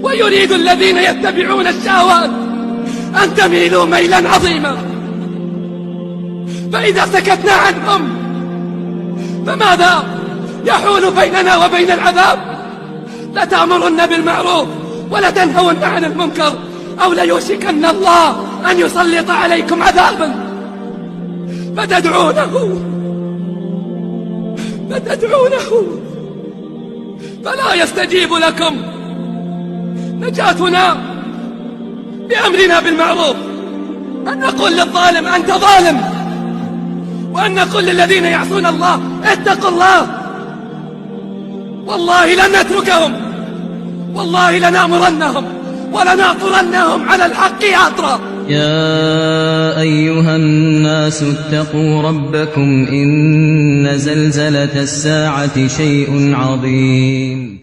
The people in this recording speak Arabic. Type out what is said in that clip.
ويريد الذين يتبعون الشهوات أن تميلوا ميلا عظيما. فإذا سكتنا عنهم فماذا يحول بيننا وبين العذاب؟ لتأمرن بالمعروف ولتنهون عن المنكر أو ليوشكن الله أن يسلط عليكم عذابا فتدعونه فلا يستجيب لكم. نجاتنا بأمرنا بالمعروف، أن نقول للظالم أنت ظالم، وأن نقول للذين يعصون الله اتقوا الله. والله لن نتركهم، والله لنأمرنهم ولنعطرنهم على الحق عطرا. يا أيها الناس اتقوا ربكم إن زلزلة الساعة شيء عظيم